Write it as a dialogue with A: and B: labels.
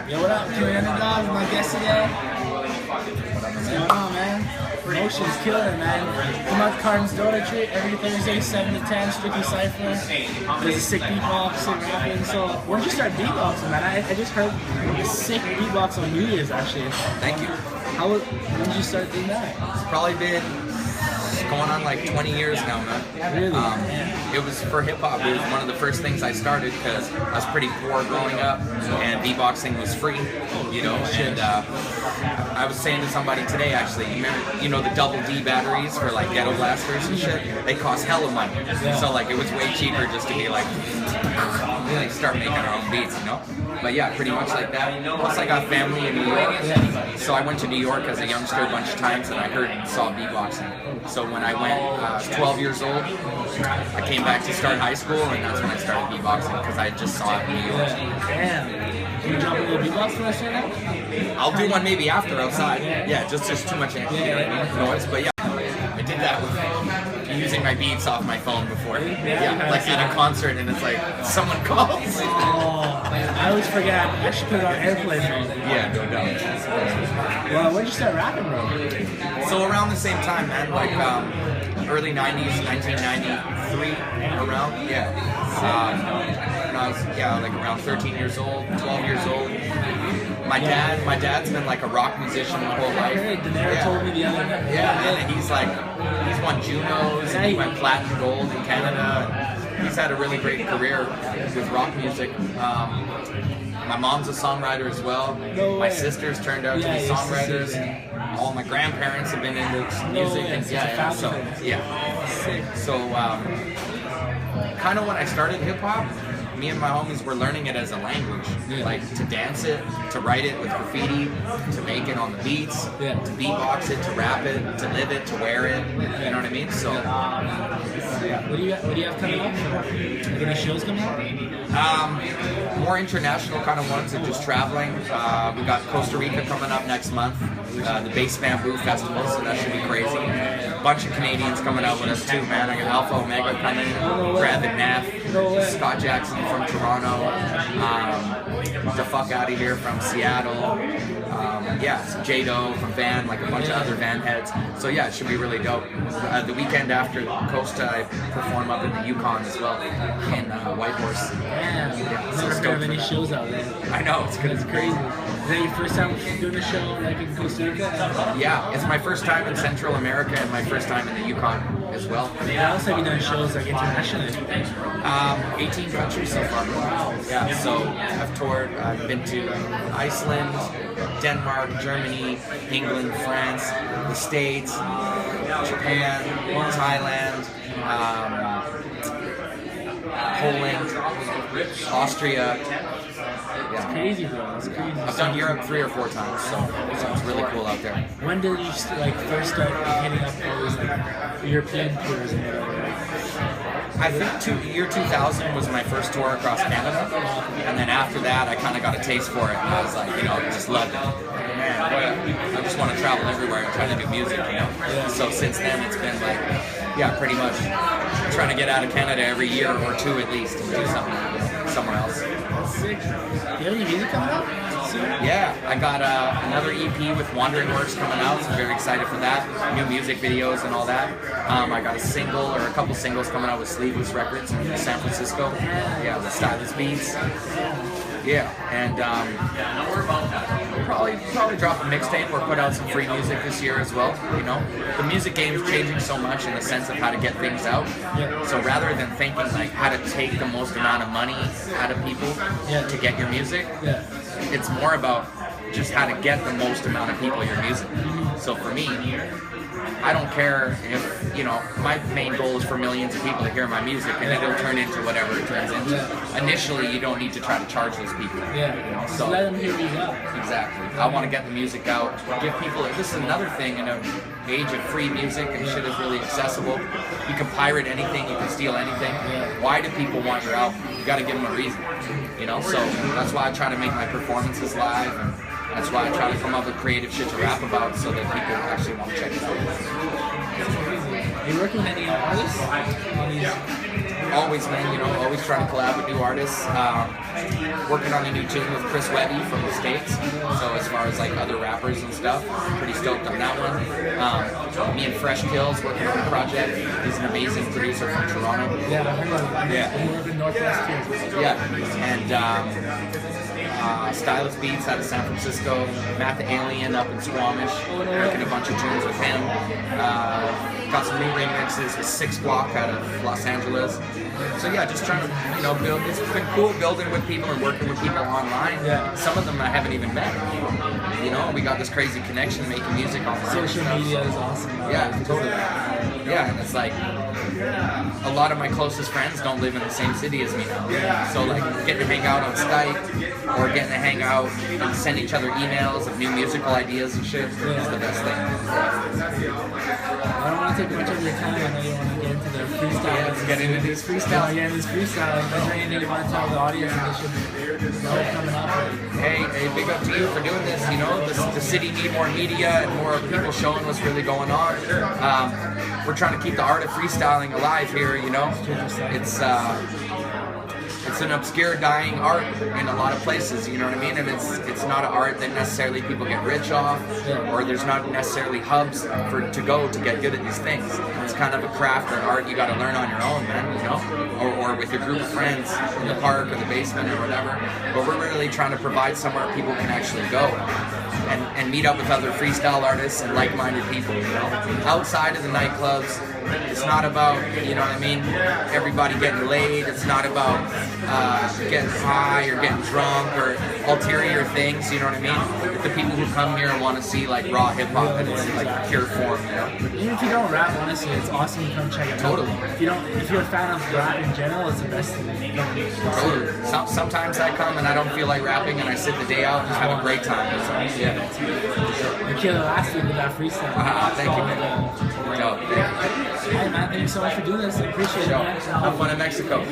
A: Yo, what up? HOMIE Underdogs, my guest today. What's going on, man? Emotionz killing it, man. Come out to Carton's Door Treat every Thursday, 7 to 10, strictly cypher. There's a sick beatbox, sick rapping. So, when did you start beatboxing, man? I just heard a sick beatbox on New Year's, actually.
B: Thank you.
A: When did you start doing that?
B: It's probably been going on like 20 years now, man.
A: Really?
B: It was for hip hop. It was one of the first things I started because I was pretty poor growing up, and beatboxing was free, you know. And I was saying to somebody today, actually, you know the double D batteries for like ghetto blasters and shit. They cost hella money, so like it was way cheaper just to be like start making our own beats, you know. But yeah, pretty much like that. Plus, I got family in New York, so I went to New York as a youngster a bunch of times, and I heard and saw beatboxing. So when I went, I was 12 years old. I came back to start high school, and that's when I started beatboxing because I just saw it in New York.
A: Damn. Can you drop a little beatbox for us right now?
B: I'll do one maybe after outside. Yeah, just too much noise. But yeah, I did that with using my beats off my phone before. Yeah, like at a concert, and it's like someone calls.
A: Oh, I always forget. I should put it on airplane mode.
B: Yeah, no doubt.
A: Well, when did you start rapping, bro?
B: So around the same time, man, like early 90s, 1993, around, yeah. When I was, like around 13 years old, 12 years old. My dad's been like a rock musician my whole life.
A: Daenerys told me the other day.
B: Yeah, and he's won Junos, and he went platinum gold in Canada. He's had a really great career with rock music. My mom's a songwriter as well. My sisters turned out to be songwriters. All my grandparents have been into music, and so kind of when I started hip hop, me and my homies were learning it as a language, like to dance it, to write it with graffiti, to make it on the beats, to beatbox it, to rap it, to live it, to wear it. You know what I mean? So,
A: What do you have coming up? Like any shows coming up?
B: More international kind of ones and just traveling. We got Costa Rica coming up next month, the Bass Bamboo Festival, so that should be crazy. A bunch of Canadians coming out with us too, man. I got Alpha Omega coming, Gravit Neff, Scott Jackson from Toronto, the fuck out of here from Seattle, some J-Do from Van, like a bunch of other Van heads. So yeah, it should be really dope. The weekend after Costa, I perform up in the Yukon as well, in Whitehorse.
A: I've never heard of any shows out there.
B: I know, it's good.
A: It's crazy. Is that your first time doing a show like in Costa Rica?
B: Yeah, it's my first time in Central America and my first time in the Yukon as well.
A: How else have you done shows like internationally?
B: 18 countries so far. Wow. Yeah, so I've toured, I've been to Iceland, Denmark, Germany, England, France, the States, Japan, Thailand, Poland, Austria.
A: It's crazy, bro. It's crazy.
B: I've done Europe 3 or 4 times, so it's really cool out there.
A: When did you first start hitting up all these European tours and whatever?
B: I think year 2000 was my first tour across Canada, and then after that I kind of got a taste for it, and I was like, just loved it. Man, I just want to travel everywhere and try to do music, So since then it's been like, pretty much trying to get out of Canada every year or 2 at least and do something somewhere else.
A: Sick. Do you have any music coming out soon? Yeah,
B: I got another EP with Wandering Works coming out, so I'm very excited for that. New music videos and all that. I got a single or a couple singles coming out with Sleeveless Records in San Francisco. Yeah, with Stylus Beats. Yeah, and probably drop a mixtape or put out some free music this year as well. The music game is changing so much in the sense of how to get things out. So rather than thinking like how to take the most amount of money out of people to get your music, it's more about just how to get the most amount of people your music. So for me, I don't care if, my main goal is for millions of people to hear my music, and it'll turn into whatever it turns into. Initially, you don't need to try to charge those people.
A: So let them hear you out.
B: Exactly. I want to get the music out, give people, this is another thing in an age of free music and shit is really accessible. You can pirate anything, you can steal anything. Why do people want your album? You got to give them a reason. So that's why I try to make my performances live, and that's why I try to come up with creative shit to rap about so that people actually want to check it out.
A: Are you working with any artists?
B: always, man, you know, always trying to collab with new artists. Working on a new tune with Chris Webby from the States. So as far as like other rappers and stuff, pretty stoked on that one. Me and Fresh Kills working on a project. He's an amazing producer from Toronto.
A: Yeah, I heard about that.
B: Yeah.
A: He worked in Northwest too.
B: Yeah, and Stylus Beats out of San Francisco, Matt the Alien up in Squamish, working a bunch of tunes with him. Got some new remixes with 6 Block out of Los Angeles. So yeah, just trying to, you know, build. It's been cool building with people and working with people online.
A: Yeah.
B: Some of them I haven't even met. You know, we got this crazy connection making music online.
A: Social media is awesome.
B: Yeah, totally. Yeah, and it's like a lot of my closest friends don't live in the same city as me now. So like getting to hang out on Skype or getting to hang out and send each other emails of new musical ideas and shit is the best thing.
A: I don't want to take much of your time. I know you want to get into the freestyle.
B: Yeah, let's get into these freestyles.
A: Yeah, these freestyling. Is there anything you want to tell the audience that they should know coming up?
B: Hey, big up to you for doing this. You know, the city need more media and more people showing what's really going on. We're trying to keep the art of freestyling alive here. You know, it's an obscure, dying art in a lot of places, you know what I mean? And it's not an art that necessarily people get rich off, or there's not necessarily hubs to go to get good at these things. It's kind of a craft or an art you got to learn on your own, man, you know? Or with your group of friends in the park or the basement or whatever. But we're really trying to provide somewhere people can actually go and meet up with other freestyle artists and like-minded people, you know? Outside of the nightclubs, it's not about, you know what I mean, everybody getting laid. It's not about getting high or getting drunk or ulterior things, you know what I mean? It's the people who come here and want to see like raw hip-hop and it's like pure form, you know?
A: Even if you don't rap, honestly, it's awesome to come check it out.
B: Totally.
A: If you're a fan of rap in general, it's the best thing.
B: Totally. Sometimes I come and I don't feel like rapping and I sit the day out and just have a great time. Yeah.
A: You killed it last week with that freestyle.
B: Thank you. Yo, thank you.
A: Hey man, thank you so much for doing this. I appreciate it, man.
B: Have fun in Mexico.